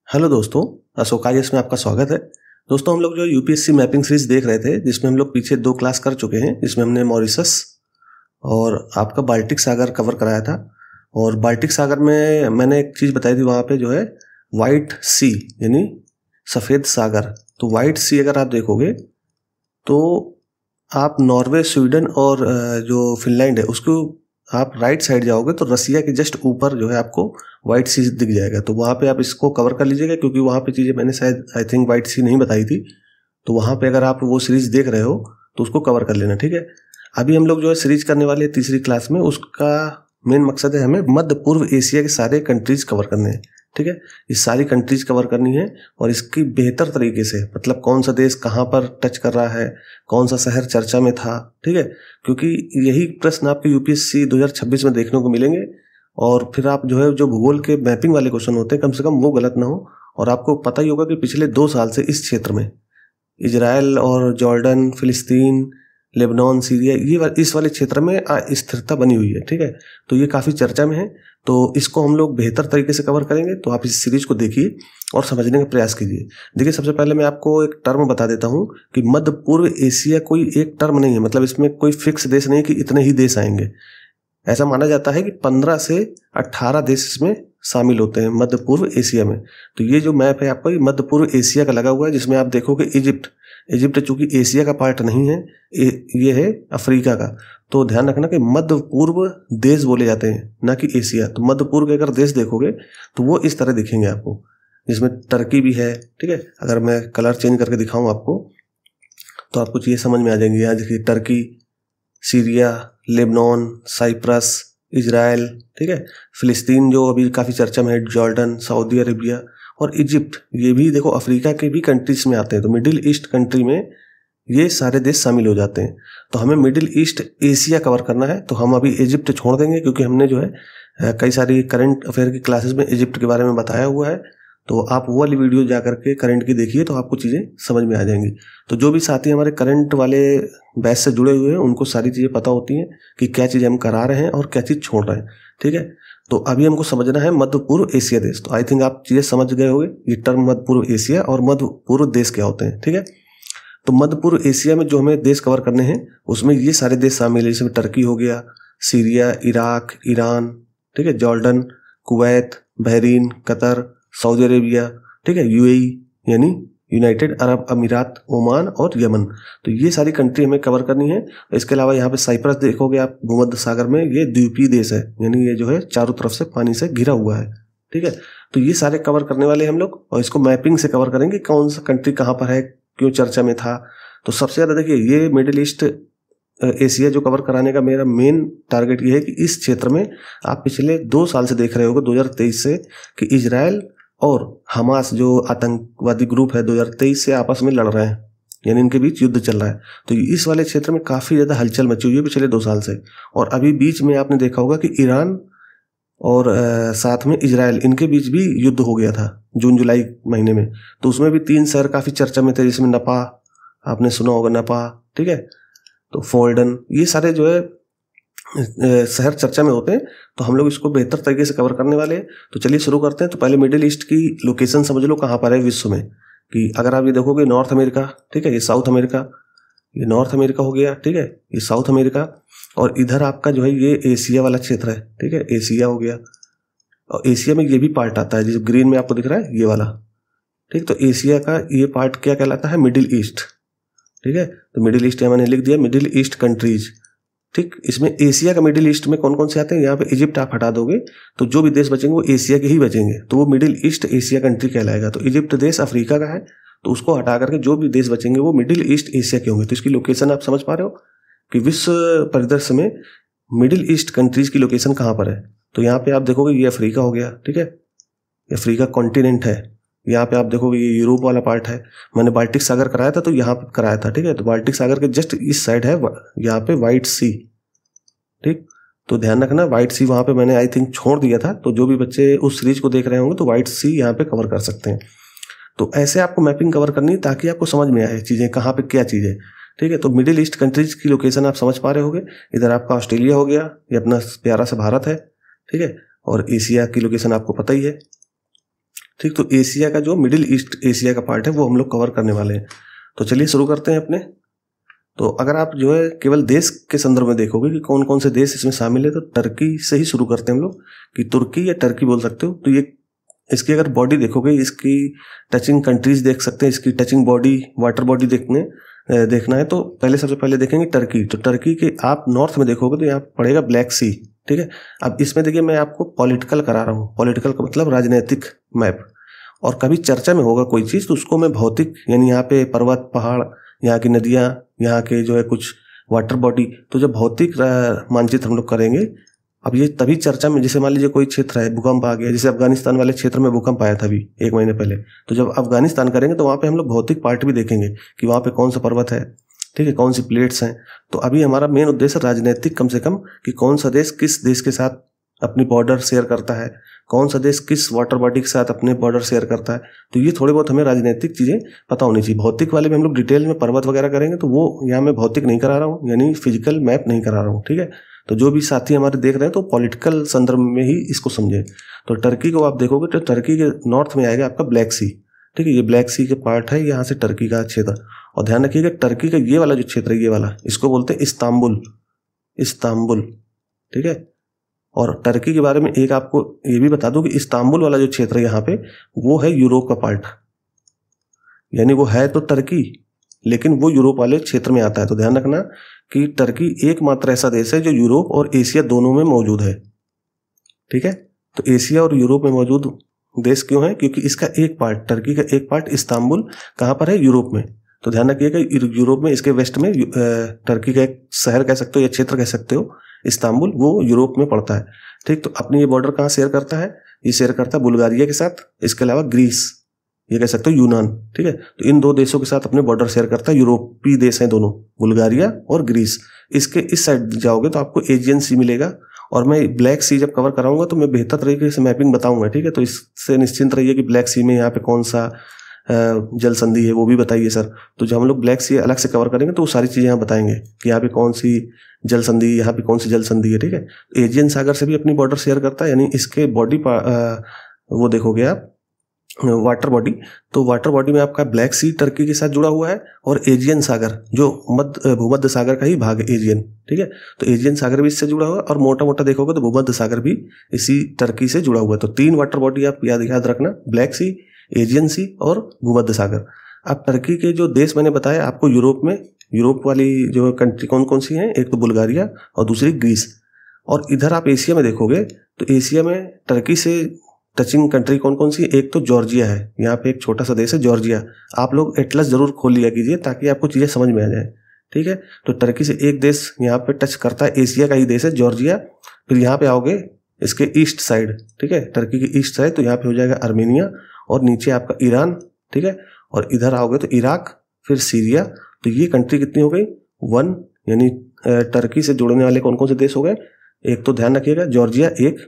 Hello दोस्तों, Ashok IAS में आपका स्वागत है। दोस्तों, हम लोग जो यूपीएससी मैपिंग सीरीज देख रहे थे, जिसमें हम लोग पीछे 2 क्लास कर चुके हैं, जिसमें हमने मॉरिशस और आपका बाल्टिक सागर कवर कराया था। और बाल्टिक सागर में मैंने एक चीज़ बताई थी, वहाँ पे जो है वाइट सी यानी सफ़ेद सागर। तो वाइट सी अगर आप देखोगे तो आप नॉर्वे, स्वीडन और जो फिनलैंड है उसको आप राइट साइड जाओगे तो रसिया के जस्ट ऊपर जो है आपको वाइट सी दिख जाएगा। तो वहाँ पे आप इसको कवर कर लीजिएगा, क्योंकि वहाँ पे चीज़ें मैंने शायद आई थिंक वाइट सी नहीं बताई थी। तो वहाँ पे अगर आप वो सीरीज़ देख रहे हो तो उसको कवर कर लेना, ठीक है। अभी हम लोग जो है सीरीज करने वाले हैं तीसरी क्लास में, उसका मेन मकसद है हमें मध्य पूर्व एशिया के सारे कंट्रीज कवर करने हैं, ठीक है। ये सारी कंट्रीज कवर करनी है और इसकी बेहतर तरीके से, मतलब कौन सा देश कहाँ पर टच कर रहा है, कौन सा शहर चर्चा में था, ठीक है। क्योंकि यही प्रश्न आपके यूपीएससी 2026 में देखने को मिलेंगे। और फिर आप जो है जो भूगोल के मैपिंग वाले क्वेश्चन होते हैं, कम से कम वो गलत ना हो। और आपको पता ही होगा कि पिछले 2 साल से इस क्षेत्र में इजराइल और जॉर्डन, फिलिस्तीन, लेबनान, सीरिया, इस वाले क्षेत्र में स्थिरता बनी हुई है, ठीक है। तो ये काफ़ी चर्चा में है, तो इसको हम लोग बेहतर तरीके से कवर करेंगे। तो आप इस सीरीज को देखिए और समझने का प्रयास कीजिए। देखिए, सबसे पहले मैं आपको एक टर्म बता देता हूँ कि मध्य पूर्व एशिया कोई एक टर्म नहीं है, मतलब इसमें कोई फिक्स देश नहीं कि इतने ही देश आएंगे। ऐसा माना जाता है कि 15 से 18 देश इसमें शामिल होते हैं मध्य पूर्व एशिया में। तो ये जो मैप है आपका, ये मध्य पूर्व एशिया का लगा हुआ है, जिसमें आप देखोगे इजिप्ट चूंकि एशिया का पार्ट नहीं है, ये है अफ्रीका का। तो ध्यान रखना कि मध्य पूर्व देश बोले जाते हैं, ना कि एशिया। तो मध्य पूर्व के अगर देश देखोगे तो वो इस तरह दिखेंगे आपको, जिसमें टर्की भी है, ठीक है। अगर मैं कलर चेंज करके दिखाऊं आपको तो आपको चीज़ें समझ में आ जाएंगी। यहाँ देखिए Turkey, Syria, Lebanon, Cyprus, Israel, ठीक है। फिलिस्तीन जो अभी काफ़ी चर्चा में है, जॉर्डन, सऊदी अरेबिया और इजिप्ट, ये भी देखो अफ्रीका के भी कंट्रीज में आते हैं। तो मिडिल ईस्ट कंट्री में ये सारे देश शामिल हो जाते हैं। तो हमें मिडिल ईस्ट एशिया कवर करना है। तो हम अभी इजिप्ट छोड़ देंगे, क्योंकि हमने जो है कई सारी करंट अफेयर की क्लासेस में इजिप्ट के बारे में बताया हुआ है। तो आप वो वाली वीडियो जा करके करंट की देखिए, तो आपको चीज़ें समझ में आ जाएंगी। तो जो भी साथी हमारे करंट वाले बैच से जुड़े हुए हैं, उनको सारी चीज़ें पता होती हैं कि क्या चीज़ें हम करा रहे हैं और क्या चीज़ छोड़ रहे हैं, ठीक है। तो अभी हमको समझना है मध्य पूर्व एशिया देश। तो आई थिंक आप चीज़ें समझ गए होंगे, ये टर्म मध्य पूर्व एशिया और मध्य पूर्व देश क्या होते हैं, ठीक है। तो मध्य पूर्व एशिया में जो हमें देश कवर करने हैं, उसमें ये सारे देश शामिल है, जैसे टर्की हो गया, सीरिया, इराक, ईरान, ठीक है, Jordan, Kuwait, Bahrain, Qatar, Saudi Arabia, ठीक है, यूएई यानी यूनाइटेड अरब अमीरात, ओमान और यमन। तो ये सारी कंट्री हमें कवर करनी है। इसके अलावा यहाँ पे साइप्रस देखोगे आप भूमध्य सागर में, ये द्वीपीय देश है, यानी ये जो है चारों तरफ से पानी से घिरा हुआ है, ठीक है। तो ये सारे कवर करने वाले हम लोग, और इसको मैपिंग से कवर करेंगे, कौन सा कंट्री कहाँ पर है, क्यों चर्चा में था। तो सबसे ज़्यादा देखिए, ये मिडिल ईस्ट एशिया जो कवर कराने का मेरा मेन टारगेट ये है कि इस क्षेत्र में आप पिछले 2 साल से देख रहे होगे, 2023 से, कि इजराइल और हमास जो आतंकवादी ग्रुप है 2023 से आपस में लड़ रहे हैं, यानी इनके बीच युद्ध चल रहा है। तो इस वाले क्षेत्र में काफ़ी ज़्यादा हलचल मची हुई है पिछले 2 साल से। और अभी बीच में आपने देखा होगा कि ईरान और साथ में इजराइल, इनके बीच भी युद्ध हो गया था जून जुलाई महीने में। तो उसमें भी 3 शहर काफ़ी चर्चा में थे, जिसमें नपा, आपने सुना होगा नपा, ठीक है, तो फोल्डन, ये सारे जो है शहर चर्चा में होते हैं। तो हम लोग इसको बेहतर तरीके से कवर करने वाले हैं। तो चलिए शुरू करते हैं। तो पहले मिडिल ईस्ट की लोकेशन समझ लो कहाँ पर है विश्व में। कि अगर आप ये देखोगे नॉर्थ अमेरिका, ठीक है, ये साउथ अमेरिका, ये नॉर्थ अमेरिका हो गया, ठीक है, ये साउथ अमेरिका, और इधर आपका जो है ये एशिया वाला क्षेत्र है, ठीक है, एशिया हो गया। और एशिया में ये भी पार्ट आता है, जिस ग्रीन में आपको दिख रहा है ये वाला, ठीक। तो एशिया का ये पार्ट क्या कहलाता है, मिडिल ईस्ट, ठीक है। तो मिडिल ईस्ट मैंने लिख दिया, मिडिल ईस्ट कंट्रीज, ठीक। इसमें एशिया का मिडिल ईस्ट में कौन कौन से आते हैं, यहाँ पे इजिप्ट आप हटा दोगे तो जो भी देश बचेंगे वो एशिया के ही बचेंगे, तो वो मिडिल ईस्ट एशिया कंट्री कहलाएगा। तो इजिप्ट देश अफ्रीका का है, तो उसको हटा करके जो भी देश बचेंगे वो मिडिल ईस्ट एशिया के होंगे। तो इसकी लोकेशन आप समझ पा रहे हो कि विश्व परिदृश्य में मिडिल ईस्ट कंट्रीज की लोकेशन कहाँ पर है। तो यहाँ पे आप देखोगे ये अफ्रीका हो गया, ठीक है, अफ्रीका कॉन्टिनेंट है। यहाँ पे आप देखोगे ये यूरोप वाला पार्ट है। मैंने बाल्टिक सागर कराया था, तो यहाँ पे कराया था, ठीक है। तो बाल्टिक सागर के जस्ट इस साइड है यहाँ पे व्हाइट सी, ठीक। तो ध्यान रखना, व्हाइट सी वहाँ पे मैंने आई थिंक छोड़ दिया था। तो जो भी बच्चे उस सीरीज को देख रहे होंगे तो व्हाइट सी यहाँ पे कवर कर सकते हैं। तो ऐसे आपको मैपिंग कवर करनी है ताकि आपको समझ में आए चीज़ें कहाँ पे क्या चीज़ है, ठीक है। तो मिडिल ईस्ट कंट्रीज की लोकेशन आप समझ पा रहे होंगे। इधर आपका ऑस्ट्रेलिया हो गया, ये अपना प्यारा सा भारत है, ठीक है। और एशिया की लोकेशन आपको पता ही है, ठीक, तो एशिया का जो मिडिल ईस्ट एशिया का पार्ट है वो हम लोग कवर करने वाले हैं। तो चलिए शुरू करते हैं अपने। तो अगर आप जो है केवल देश के संदर्भ में देखोगे कि कौन कौन से देश इसमें शामिल है, तो टर्की से ही शुरू करते हैं हम लोग, कि तुर्की या टर्की बोल सकते हो। तो ये इसकी अगर बॉडी देखोगे, इसकी टचिंग कंट्रीज देख सकते हैं, इसकी टचिंग बॉडी, वाटर बॉडी देखना है तो पहले सबसे पहले देखेंगे टर्की। तो टर्की के आप नॉर्थ में देखोगे तो यहाँ पड़ेगा ब्लैक सी, ठीक है। अब इसमें देखिए मैं आपको पॉलिटिकल करा रहा हूँ, पॉलिटिकल का मतलब राजनीतिक मैप। और कभी चर्चा में होगा कोई चीज़ तो उसको मैं भौतिक, यानी यहाँ पे पर्वत, पहाड़, यहाँ की नदियाँ, यहाँ के जो है कुछ वाटर बॉडी, तो जब भौतिक मानचित्र हम लोग करेंगे, अब ये तभी चर्चा में, जैसे मान लीजिए कोई क्षेत्र है, भूकंप आ गया, जैसे अफगानिस्तान वाले क्षेत्र में भूकंप आया था अभी 1 महीने पहले, तो जब अफगानिस्तान करेंगे तो वहाँ पे हम लोग भौतिक पार्ट भी देखेंगे कि वहाँ पे कौन सा पर्वत है, ठीक है, कौन सी प्लेट्स हैं। तो अभी हमारा मेन उद्देश्य राजनीतिक, कम से कम, कि कौन सा देश किस देश के साथ अपनी बॉर्डर शेयर करता है, कौन सा देश किस वाटर बॉडी के साथ अपने बॉर्डर शेयर करता है। तो ये थोड़ी बहुत हमें राजनीतिक चीज़ें पता होनी चाहिए। भौतिक वाले में हम लोग डिटेल में पर्वत वगैरह करेंगे, तो वो यहाँ मैं भौतिक नहीं करा रहा हूँ, यानी फिजिकल मैप नहीं करा रहा हूँ, ठीक है। तो जो भी साथी हमारे देख रहे हैं तो पॉलिटिकल संदर्भ में ही इसको समझें। तो टर्की को आप देखोगे तो टर्की के नॉर्थ में आएगा आपका ब्लैक सी, ठीक है, ये ब्लैक सी के पार्ट है, यहाँ से टर्की का क्षेत्र। और ध्यान रखिएगा टर्की का ये वाला जो क्षेत्र है, ये वाला, इसको बोलते हैं इस्तांबुल, इस्तांबुल, ठीक है। और टर्की के बारे में एक आपको ये भी बता दूं कि इस्तांबुल वाला जो क्षेत्र है यहाँ पे, वो है यूरोप का पार्ट, यानी वो है तो टर्की, लेकिन वो यूरोप वाले क्षेत्र में आता है। तो ध्यान रखना कि टर्की एकमात्र ऐसा देश है जो यूरोप और एशिया दोनों में मौजूद है, ठीक है। तो एशिया और यूरोप में मौजूद देश क्यों है? क्योंकि इसका एक पार्ट, टर्की का एक पार्ट इस्तांबुल कहाँ पर है? यूरोप में। तो ध्यान रखिएगा यूरोप में, इसके वेस्ट में टर्की का एक शहर कह सकते हो या क्षेत्र कह सकते हो, इस्तांबुल, वो यूरोप में पड़ता है, ठीक। तो अपनी ये बॉर्डर कहाँ शेयर करता है? ये शेयर करता है बुल्गारिया के साथ, इसके अलावा ग्रीस, ये कह सकते हो यूनान, ठीक है। तो इन दो देशों के साथ अपने बॉर्डर शेयर करता है, यूरोपीय देश हैं दोनों, बुल्गारिया और ग्रीस। इसके इस साइड जाओगे तो आपको एजियन सी मिलेगा, और मैं ब्लैक सी जब कवर कराऊंगा तो मैं बेहतर तरीके से मैपिंग बताऊंगा, ठीक है। तो इससे निश्चिंत रहिए कि ब्लैक सी में यहाँ पे कौन सा जल संधि है वो भी बताइए सर। तो जब हम लोग ब्लैक सी अलग से कवर करेंगे तो वो सारी चीज़ें यहाँ बताएंगे कि यहाँ पे कौन सी जल संधि, यहाँ पे कौन सी जल संधि है, ठीक है। एजियन सागर से भी अपनी बॉर्डर शेयर करता है, यानी इसके बॉडी वो देखोगे आप वाटर बॉडी, तो वाटर बॉडी में आपका ब्लैक सी टर्की के साथ जुड़ा हुआ है, और एजियन सागर जो भूमध्य सागर का ही भाग है एजियन, ठीक है। तो एजियन सागर भी इससे जुड़ा हुआ है, और मोटा मोटा देखोगे तो भूमध्य सागर भी इसी टर्की से जुड़ा हुआ है। तो 3 वाटर बॉडी आप याद रखना, ब्लैक सी, एजियन सी और भूमध्य सागर। अब टर्की के जो देश मैंने बताया आपको यूरोप में, यूरोप वाली जो कंट्री कौन कौन सी हैं, एक तो बुल्गारिया और दूसरी ग्रीस। और इधर आप एशिया में देखोगे तो एशिया में टर्की से टचिंग कंट्री कौन कौन सी है? एक तो जॉर्जिया है, यहाँ पे एक छोटा सा देश है जॉर्जिया। आप लोग एटलस जरूर खोल लिया कीजिए ताकि आपको चीज़ें समझ में आ जाए, ठीक है। तो टर्की से एक देश यहाँ पे टच करता है, एशिया का ही देश है जॉर्जिया। फिर यहाँ पे आओगे इसके ईस्ट साइड, ठीक है, टर्की के ईस्ट साइड, तो यहाँ पे हो जाएगा आर्मेनिया, और नीचे आपका ईरान, ठीक है। और इधर आओगे तो इराक, फिर सीरिया। तो ये कंट्री कितनी हो गई? 1, यानी टर्की से जुड़ने वाले कौन कौन से देश हो गए? एक तो ध्यान रखिएगा जॉर्जिया 1,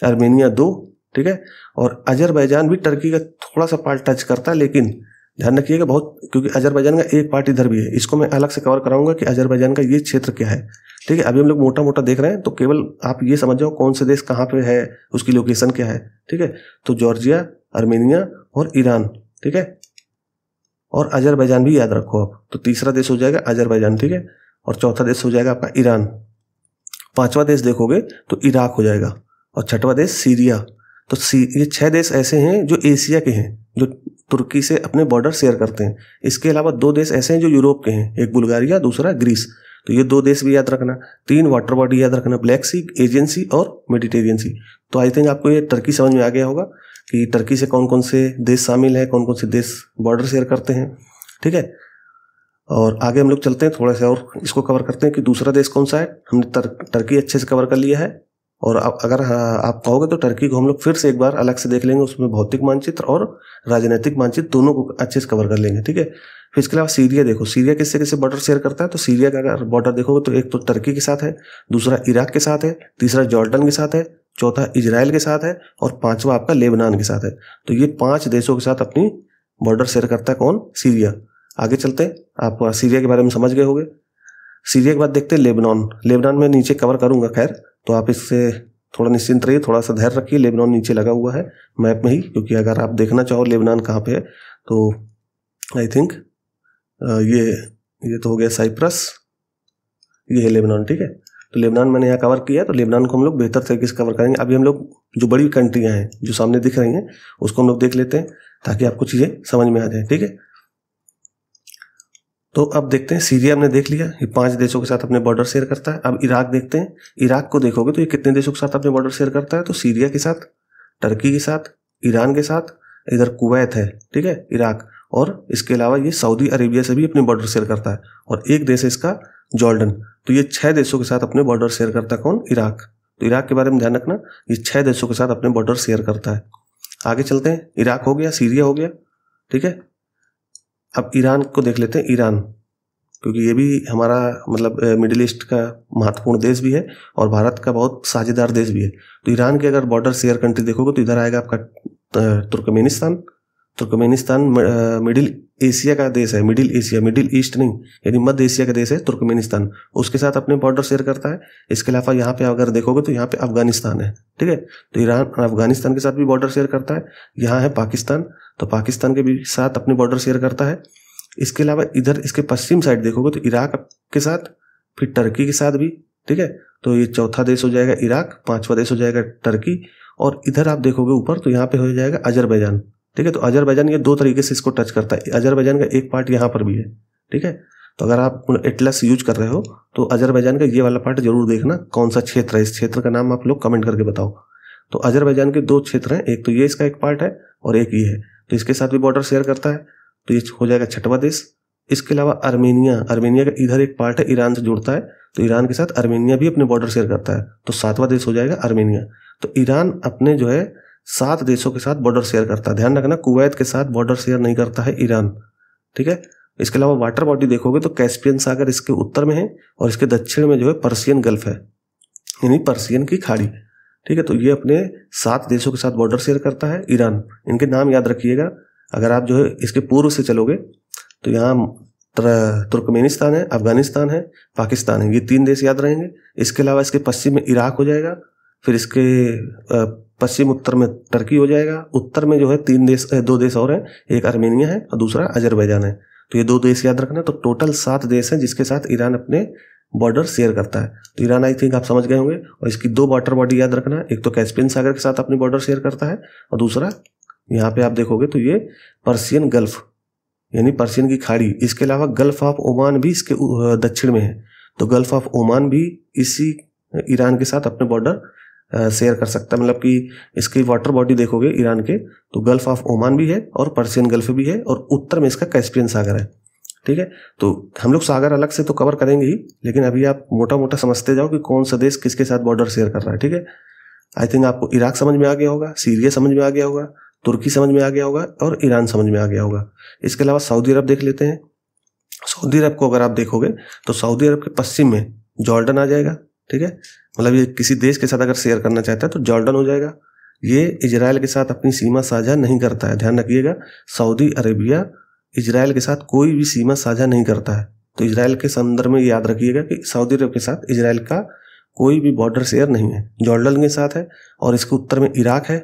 आर्मेनिया 2, ठीक है। और अजरबैजान भी टर्की का थोड़ा सा पार्ट टच करता है, लेकिन ध्यान रखिएगा बहुत, क्योंकि अजरबैजान का एक पार्ट इधर भी है, इसको मैं अलग से कवर कराऊंगा कि अजरबैजान का ये क्षेत्र क्या है, ठीक है। अभी हम लोग मोटा मोटा देख रहे हैं, तो केवल आप ये समझ जाओ कौन से देश कहाँ पे है, उसकी लोकेशन क्या है, ठीक है। तो जॉर्जिया, आर्मेनिया और ईरान, ठीक है। और अजरबैजान भी याद रखो आप। तो तीसरा देश हो जाएगा अजरबैजान, ठीक है। और चौथा देश हो जाएगा आपका ईरान। 5वां देश देखोगे तो इराक हो जाएगा, और 6वां देश सीरिया। तो ये 6 देश ऐसे हैं जो एशिया के हैं, जो तुर्की से अपने बॉर्डर शेयर करते हैं। इसके अलावा 2 देश ऐसे हैं जो यूरोप के हैं, एक बुल्गारिया, दूसरा ग्रीस। तो ये 2 देश भी याद रखना। 3 वाटर बॉडी याद रखना, ब्लैक सी, एजियन सी और मेडिटेरियन सी। तो आई थिंक आपको ये टर्की समझ में आ गया होगा कि टर्की से कौन कौन से देश शामिल है, कौन कौन से देश बॉर्डर शेयर करते हैं, ठीक है। और आगे हम लोग चलते हैं, थोड़ा सा और इसको कवर करते हैं कि दूसरा देश कौन सा है। हमने टर्की अच्छे से कवर कर लिया है, और अगर आप कहोगे तो टर्की को हम लोग फिर से एक बार अलग से देख लेंगे, उसमें भौतिक मानचित्र और राजनीतिक मानचित्र दोनों को अच्छे से कवर कर लेंगे, ठीक है। फिर इसके अलावा सीरिया देखो, सीरिया किससे किससे बॉर्डर शेयर करता है? तो सीरिया का अगर बॉर्डर देखोगे तो एक तो टर्की के साथ है, दूसरा इराक के साथ है, तीसरा जॉर्डन के साथ है, चौथा इजराइल के साथ है, और 5वां आपका लेबनान के साथ है। तो ये 5 देशों के साथ अपनी बॉर्डर शेयर करता है कौन? सीरिया। आगे चलते हैं, आप सीरिया के बारे में समझ गए होंगे। सीरिया के बाद देखते हैं लेबनान। लेबनान में नीचे कवर करूंगा, खैर, तो आप इससे थोड़ा निश्चिंत रहिए, थोड़ा सा धैर्य रखिए। लेबनान नीचे लगा हुआ है मैप में ही, क्योंकि अगर आप देखना चाहो लेबनान कहाँ पे है तो आई थिंक ये तो हो गया साइप्रस, ये है लेबनान, ठीक है। तो लेबनान मैंने यहाँ कवर किया, तो लेबनान को हम लोग बेहतर तरीके से कवर करेंगे। अभी हम लोग जो बड़ी कंट्रियाँ हैं जो सामने दिख रही हैं उसको हम लोग देख लेते हैं ताकि आपको चीज़ें समझ में आ जाए, ठीक है। तो अब देखते हैं, सीरिया हमने देख लिया, ये 5 देशों के साथ अपने बॉर्डर शेयर करता है। अब इराक देखते हैं, इराक को देखोगे तो ये कितने देशों के साथ अपने बॉर्डर शेयर करता है, तो सीरिया के साथ, टर्की के साथ, ईरान के साथ, इधर कुवैत है, ठीक है, इराक, और इसके अलावा ये सऊदी अरेबिया से भी अपने बॉर्डर शेयर करता है, और एक देश है इसका जॉर्डन। तो ये 6 देशों के साथ अपने बॉर्डर शेयर करता है। कौन? इराक। तो इराक के बारे में ध्यान रखना, ये 6 देशों के साथ अपने बॉर्डर शेयर करता है। आगे चलते हैं, इराक हो गया, सीरिया हो गया, ठीक है। अब ईरान को देख लेते हैं, ईरान, क्योंकि ये भी हमारा मतलब मिडिल ईस्ट का महत्वपूर्ण देश भी है और भारत का बहुत साझेदार देश भी है। तो ईरान के अगर बॉर्डर शेयर कंट्री देखोगे तो इधर आएगा आपका तुर्कमेनिस्तान। तुर्कमेनिस्तान मिडिल एशिया का देश है, मिडिल एशिया, मिडिल ईस्ट नहीं, यानी मध्य एशिया का देश है तुर्कमेनिस्तान, उसके साथ अपने बॉर्डर शेयर करता है। इसके अलावा यहाँ पे अगर देखोगे तो यहाँ पे अफगानिस्तान है, ठीक है। तो ईरान अफगानिस्तान के साथ भी बॉर्डर शेयर करता है। यहाँ है पाकिस्तान, तो पाकिस्तान के भी साथ अपने बॉर्डर शेयर करता है। इसके अलावा इधर इसके पश्चिम साइड देखोगे तो इराक के साथ, फिर टर्की के साथ भी, ठीक है। तो ये चौथा देश हो जाएगा इराक, 5वां देश हो जाएगा टर्की, और इधर आप देखोगे ऊपर तो यहाँ पे हो जाएगा अजरबैजान, ठीक है। तो अजरबैजान ये 2 तरीके से इसको टच करता है, अजरबैजान का एक पार्ट यहाँ पर भी है, ठीक है। तो अगर आप एटलस यूज कर रहे हो तो अजरबैजान का ये वाला पार्ट जरूर देखना, कौन सा क्षेत्र है, इस क्षेत्र का नाम आप लोग कमेंट करके बताओ। तो अजरबैजान के 2 क्षेत्र हैं, एक तो ये इसका एक पार्ट है और एक ये है, तो इसके साथ भी बॉर्डर शेयर करता है। तो ये हो जाएगा 6वां देश। इसके अलावा अर्मेनिया, अर्मेनिया का इधर एक पार्ट है, ईरान से जुड़ता है, तो ईरान के साथ अर्मेनिया भी अपने बॉर्डर शेयर करता है, तो 7वां देश हो जाएगा अर्मेनिया। तो ईरान अपने जो है 7 देशों के साथ बॉर्डर शेयर करता है। ध्यान रखना, कुवैत के साथ बॉर्डर शेयर नहीं करता है ईरान, ठीक है। इसके अलावा वाटर बॉडी देखोगे तो कैस्पियन सागर इसके उत्तर में है और इसके दक्षिण में जो है पर्शियन गल्फ है, यानी पर्शियन की खाड़ी, ठीक है। तो ये अपने 7 देशों के साथ बॉर्डर शेयर करता है ईरान। इनके नाम याद रखिएगा। अगर आप जो है इसके पूर्व से चलोगे तो यहाँ तुर्कमेनिस्तान है, अफगानिस्तान है, पाकिस्तान है, ये 3 देश याद रहेंगे। इसके अलावा इसके पश्चिम में इराक हो जाएगा, फिर इसके पश्चिम उत्तर में टर्की हो जाएगा, उत्तर में जो है 2 देश और हैं, एक अर्मेनिया है और दूसरा अजरबैजान है। तो ये 2 देश याद रखना। तो टोटल 7 देश हैं जिसके साथ ईरान अपने बॉर्डर शेयर करता है। तो ईरान आई थिंक आप समझ गए होंगे। और इसकी 2 वाटर बॉडी याद रखना, एक तो कैस्पियन सागर के साथ अपनी बॉर्डर शेयर करता है और दूसरा यहाँ पे आप देखोगे तो ये पर्शियन गल्फ, यानी पर्शियन की खाड़ी। इसके अलावा गल्फ ऑफ ओमान भी इसके दक्षिण में है, तो गल्फ ऑफ ओमान भी इसी ईरान के साथ अपने बॉर्डर शेयर कर सकता है। मतलब कि इसकी वाटर बॉडी देखोगे ईरान के तो गल्फ ऑफ ओमान भी है और पर्शियन गल्फ भी है और उत्तर में इसका कैस्पियन सागर है, ठीक है। तो हम लोग सागर अलग से तो कवर करेंगे ही, लेकिन अभी आप मोटा मोटा समझते जाओ कि कौन सा देश किसके साथ बॉर्डर शेयर कर रहा है, ठीक है। आई थिंक आपको इराक समझ में आ गया होगा, सीरिया समझ में आ गया होगा, तुर्की समझ में आ गया होगा और ईरान समझ में आ गया होगा। इसके अलावा सऊदी अरब देख लेते हैं। सऊदी अरब को अगर आप देखोगे तो सऊदी अरब के पश्चिम में जॉर्डन आ जाएगा, ठीक है। मतलब ये किसी देश के साथ अगर शेयर करना चाहता है तो जॉर्डन हो जाएगा। ये इजराइल के साथ अपनी सीमा साझा नहीं करता है, ध्यान रखिएगा। सऊदी अरेबिया इजराइल के साथ कोई भी सीमा साझा नहीं करता है। तो इजराइल के संदर्भ में याद रखिएगा कि सऊदी अरब के साथ इजराइल का कोई भी बॉर्डर शेयर नहीं है। जॉर्डन के साथ है और इसके उत्तर में इराक है।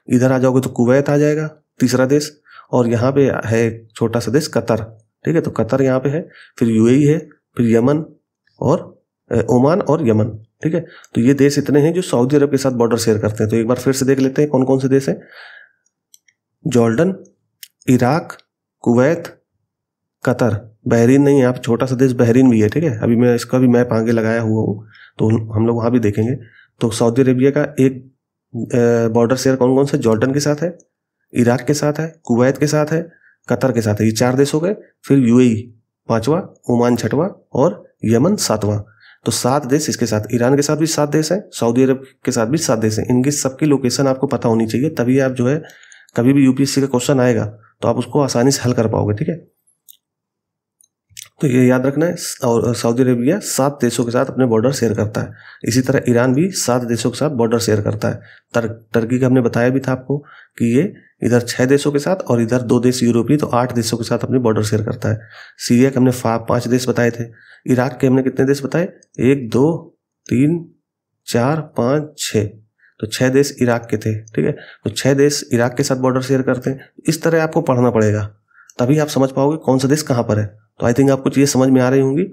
इधर आ जाओगे तो कुवैत आ जाएगा, तीसरा देश, और यहाँ पे है एक छोटा सा देश कतर, ठीक है। तो कतर यहाँ पे है, फिर यूएई है, फिर यमन और ओमान और यमन, ठीक है। तो ये देश इतने हैं जो सऊदी अरब के साथ बॉर्डर शेयर करते हैं। तो एक बार फिर से देख लेते हैं कौन कौन से देश हैं। Jordan, Iraq, Kuwait, Qatar, Bahrain नहीं है, आप छोटा सा देश बहरीन भी है, ठीक है। अभी मैं इसका भी मैप आगे लगाया हुआ हूँ तो हम लोग वहाँ भी देखेंगे। तो सऊदी अरेबिया का एक बॉर्डर शेयर कौन कौन से, जॉर्डन के साथ है, इराक के साथ है, कुवैत के साथ है, कतर के साथ है, ये 4 देश हो गए। फिर यूएई 5वां, ओमान 6वां और यमन 7वां। तो 7 देश इसके साथ। ईरान के साथ भी 7 देश हैं, सऊदी अरब के साथ भी 7 देश हैं। इनकी सबकी लोकेशन आपको पता होनी चाहिए, तभी आप जो है कभी भी यूपीएससी का क्वेश्चन आएगा तो आप उसको आसानी से हल कर पाओगे, ठीक है। तो ये याद रखना है। और सऊदी अरेबिया 7 देशों के साथ अपने बॉर्डर शेयर करता है। इसी तरह ईरान भी 7 देशों के साथ बॉर्डर शेयर करता है। टर्की का हमने बताया भी था आपको कि ये इधर 6 देशों के साथ और इधर 2 देश यूरोपीय, तो 8 देशों के साथ अपने बॉर्डर शेयर करता है। सीरिया के हमने 5 देश बताए थे। इराक के हमने कितने देश बताए, 1 2 3 4, 5, 6, तो 6 देश इराक के थे। ठीक है, तो 6 देश इराक के साथ बॉर्डर शेयर करते हैं। इस तरह आपको पढ़ना पड़ेगा, तभी आप समझ पाओगे कौन सा देश कहाँ पर है। तो आई थिंक आपको चीज़ें समझ में आ रही होंगी।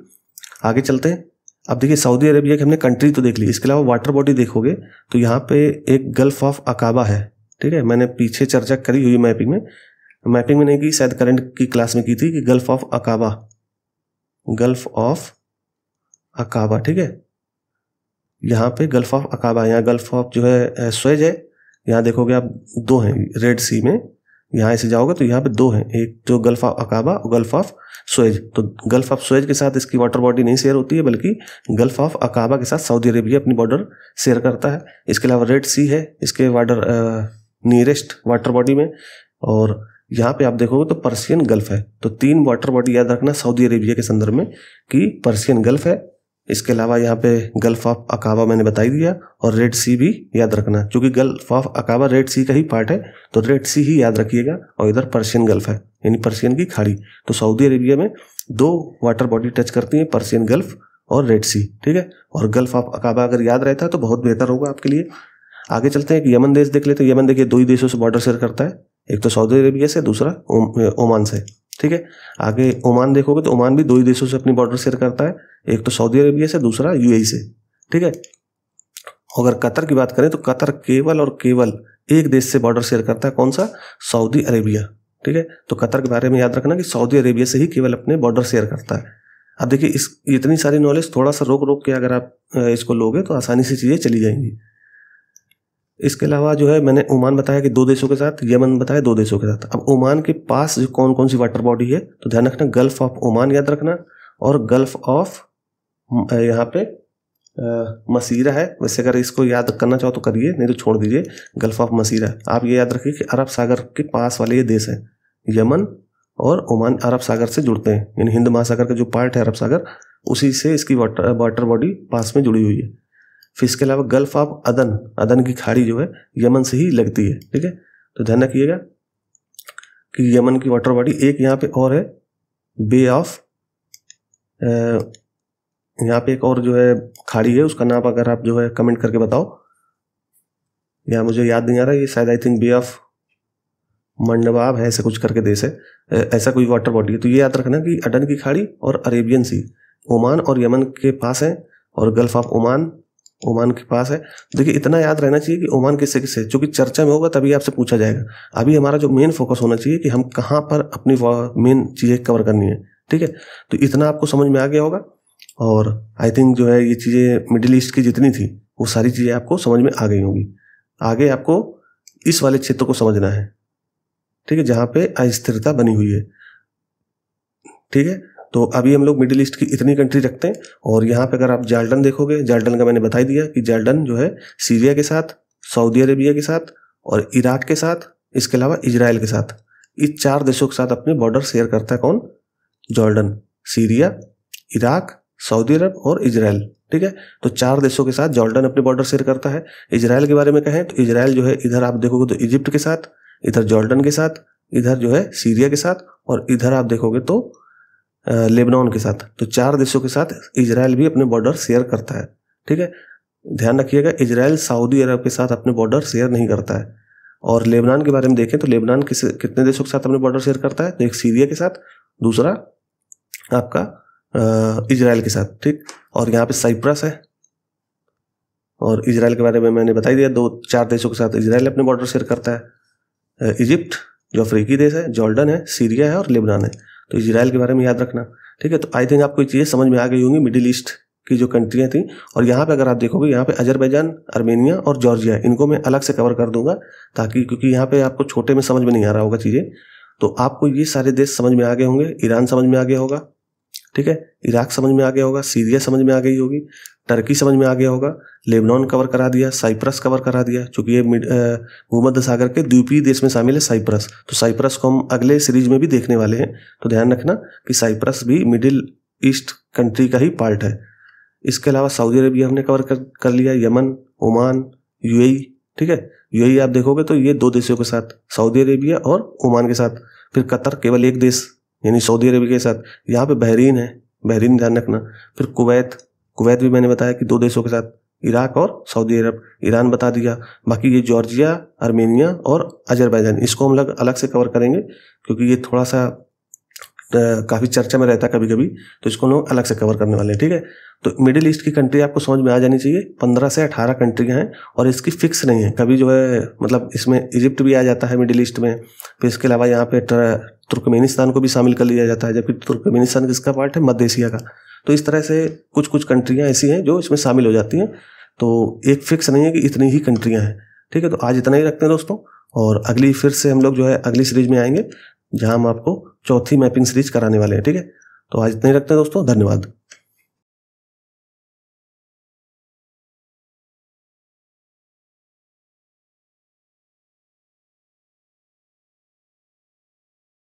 आगे चलते हैं। अब देखिए, सऊदी अरेबिया की हमने कंट्री तो देख ली, इसके अलावा वाटर बॉडी देखोगे तो यहाँ पे एक गल्फ ऑफ अकाबा है। ठीक है, मैंने पीछे चर्चा करी हुई मैपिंग में नहीं की, शायद करंट की क्लास में की थी कि gulf of Aqaba, gulf of Aqaba. ठीक है, यहाँ पे गल्फ ऑफ अकाबा, यहाँ गल्फ ऑफ जो है सुएज है। यहाँ देखोगे आप 2 हैं रेड सी में, यहाँ से जाओगे तो यहाँ पे 2 हैं, एक जो गल्फ ऑफ अकाबा और गल्फ ऑफ सुएज। तो गल्फ ऑफ सुएज के साथ इसकी वाटर बॉडी नहीं शेयर होती है, बल्कि गल्फ ऑफ अकाबा के साथ सऊदी अरेबिया अपनी बॉर्डर शेयर करता है। इसके अलावा रेड सी है इसके वाटर नियरेस्ट वाटर बॉडी में, और यहाँ पे आप देखोगे तो पर्शियन गल्फ है। तो 3 वाटर बॉडी याद रखना सऊदी अरेबिया के संदर्भ में कि पर्शियन गल्फ है, इसके अलावा यहाँ पे गल्फ ऑफ अकाबा मैंने बता ही दिया, और रेड सी भी याद रखना, क्योंकि गल्फ ऑफ अकाबा रेड सी का ही पार्ट है, तो रेड सी ही याद रखिएगा। और इधर पर्शियन गल्फ है, यानी पर्शियन की खाड़ी। तो सऊदी अरेबिया में 2 वाटर बॉडी टच करती हैं, पर्शियन गल्फ और रेड सी। ठीक है, और गल्फ ऑफ अकाबा अगर याद रहता है तो बहुत बेहतर होगा आपके लिए। आगे चलते हैं कि यमन देश देख लेते हैं। यमन देखिए 2 ही देशों से बॉर्डर शेयर करता है, एक तो सऊदी अरेबिया से, दूसरा ओमान से। ठीक है, आगे ओमान देखोगे तो ओमान भी 2 ही देशों से अपनी बॉर्डर शेयर करता है, एक तो सऊदी अरेबिया से, दूसरा यूएई से। ठीक है, अगर कतर की बात करें तो कतर केवल और केवल एक देश से बॉर्डर शेयर करता है, कौन सा? Saudi Arabia. ठीक है, तो कतर के बारे में याद रखना कि सऊदी अरेबिया से ही केवल अपने बॉर्डर शेयर करता है। अब देखिए, इतनी सारी नॉलेज थोड़ा सा रोक के अगर आप इसको लोगे तो आसानी से चीज़ें चली जाएंगी। इसके अलावा जो है मैंने ओमान बताया कि 2 देशों के साथ, यमन बताया 2 देशों के साथ। अब ओमान के पास जो कौन कौन सी वाटर बॉडी है तो ध्यान रखना, गल्फ ऑफ ओमान याद रखना, और गल्फ ऑफ यहाँ पे मसीरा है। वैसे अगर इसको याद करना चाहो तो करिए, नहीं तो छोड़ दीजिए। गल्फ ऑफ मसीरा, आप ये याद रखिए कि अरब सागर के पास वाले ये देश हैं। यमन और ओमान अरब सागर से जुड़ते हैं, यानी हिंद महासागर का जो पार्ट है अरब सागर, उसी से इसकी वाटर बॉडी पास में जुड़ी हुई है। फिर इसके अलावा गल्फ ऑफ अदन, अदन की खाड़ी जो है यमन से ही लगती है। ठीक है, तो ध्यान रखिएगा कि यमन की वाटर बॉडी, एक यहाँ पे और है बे ऑफ, यहाँ पे एक और जो है खाड़ी है, उसका नाम अगर आप जो है कमेंट करके बताओ, या मुझे याद नहीं आ रहा, ये शायद आई थिंक बे ऑफ मंडबाब है, ऐसा कुछ करके देश है, ऐसा कोई वाटर बॉडी है। तो ये याद रखना कि अदन की खाड़ी और अरेबियन सी ओमान और यमन के पास है, और गल्फ ऑफ ओमान के पास है। देखिए, इतना याद रहना चाहिए कि ओमान किससे किससे, जो कि चर्चा में होगा तभी आपसे पूछा जाएगा। अभी हमारा जो मेन फोकस होना चाहिए कि हम कहाँ पर अपनी मेन चीज़ें कवर करनी है। ठीक है, तो इतना आपको समझ में आ गया होगा, और आई थिंक जो है ये चीज़ें मिडिल ईस्ट की जितनी थी वो सारी चीज़ें आपको समझ में आ गई होंगी। आगे आपको इस वाले क्षेत्र को समझना है। ठीक है, जहाँ पे अस्थिरता बनी हुई है। ठीक है, तो अभी हम लोग मिडिल ईस्ट की इतनी कंट्री रखते हैं। और यहाँ पे अगर आप जॉर्डन देखोगे, जॉर्डन का मैंने बता ही दिया कि जॉर्डन जो है सीरिया के साथ, सऊदी अरेबिया के साथ और इराक के साथ, इसके अलावा इजराइल के साथ, इस 4 देशों के साथ अपने बॉर्डर शेयर करता है। कौन? जॉर्डन, सीरिया, इराक, सऊदी अरब और इजराइल। ठीक है, तो 4 देशों के साथ जॉर्डन अपने बॉर्डर शेयर करता है। इजराइल के बारे में कहें तो इजराइल जो है इधर आप देखोगे तो इजिप्ट के साथ, इधर जॉर्डन के साथ, इधर जो है सीरिया के साथ, और इधर आप देखोगे तो लेबनान के साथ। तो 4 देशों के साथ इजराइल भी अपने बॉर्डर शेयर करता है। ठीक है, ध्यान रखिएगा, इजराइल सऊदी अरब के साथ अपने बॉर्डर शेयर नहीं करता है। और लेबनान के बारे में देखें तो लेबनान कितने देशों के साथ अपने बॉर्डर शेयर करता है? तो एक सीरिया के साथ, दूसरा आपका इजराइल के साथ। ठीक, और यहाँ पे साइप्रस है, और इजराइल के बारे में मैंने बता ही दिया, 2-4 देशों के साथ इजराइल अपने बॉर्डर शेयर करता है। इजिप्ट जो अफ्रीकी देश है, जॉर्डन है, सीरिया है और लेबनान है। तो इजराइल के बारे में याद रखना। ठीक है, तो आई थिंक आपको ये चीज़ें समझ में आ गई होंगी मिडिल ईस्ट की जो कंट्रियाँ थी। और यहाँ पे अगर आप देखोगे, यहाँ पे अजरबैजान, आर्मेनिया और जॉर्जिया, इनको मैं अलग से कवर कर दूंगा, ताकि क्योंकि यहाँ पे आपको छोटे में समझ में नहीं आ रहा होगा चीज़ें। तो आपको ये सारे देश समझ में आ गए होंगे। ईरान समझ में आ गया होगा, ठीक है, इराक समझ में आ गया होगा, सीरिया समझ में आ गई होगी, टर्की समझ में आ गया होगा, लेबनान कवर करा दिया, साइप्रस कवर करा दिया, क्योंकि ये भूमध्य सागर के द्वीपीय देश में शामिल है साइप्रस। तो साइप्रस को हम अगले सीरीज में भी देखने वाले हैं, तो ध्यान रखना कि साइप्रस भी मिडिल ईस्ट कंट्री का ही पार्ट है। इसके अलावा सऊदी अरेबिया हमने कवर कर लिया, यमन, ओमान, यूएई। ठीक है, यूएई आप देखोगे तो ये 2 देशों के साथ, सऊदी अरेबिया और ओमान के साथ। फिर कतर केवल एक देश यानी सऊदी अरेबिया के साथ। यहाँ पे बहरीन है, बहरीन ध्यान रखना। फिर कुवैत भी मैंने बताया कि 2 देशों के साथ, इराक और सऊदी अरब। ईरान बता दिया। बाकी ये जॉर्जिया, आर्मेनिया और अजरबैजान, इसको हम लोग अलग से कवर करेंगे क्योंकि ये थोड़ा सा काफ़ी चर्चा में रहता है कभी कभी, तो इसको हम लोग अलग से कवर करने वाले हैं। ठीक है, तो मिडिल ईस्ट की कंट्री आपको समझ में आ जानी चाहिए। 15 से 18 कंट्रियाँ हैं और इसकी फिक्स नहीं है, कभी जो है मतलब इसमें इजिप्ट भी आ जाता है मिडिल ईस्ट में। फिर इसके अलावा यहाँ पे तुर्कमेनिस्तान को भी शामिल कर लिया जाता है, जबकि तुर्कमेनिस्तान किसका पार्ट है? मध्य एशिया का। तो इस तरह से कुछ कुछ कंट्रियाँ ऐसी हैं जो इसमें शामिल हो जाती हैं। तो एक फिक्स नहीं है कि इतनी ही कंट्रियाँ हैं। ठीक है, तो आज इतना ही रखते हैं दोस्तों, और अगली फिर से हम लोग जो है अगली सीरीज में आएंगे जहां हम आपको चौथी मैपिंग सीरीज कराने वाले हैं। ठीक है, तो आज इतना ही रखते हैं दोस्तों, धन्यवाद।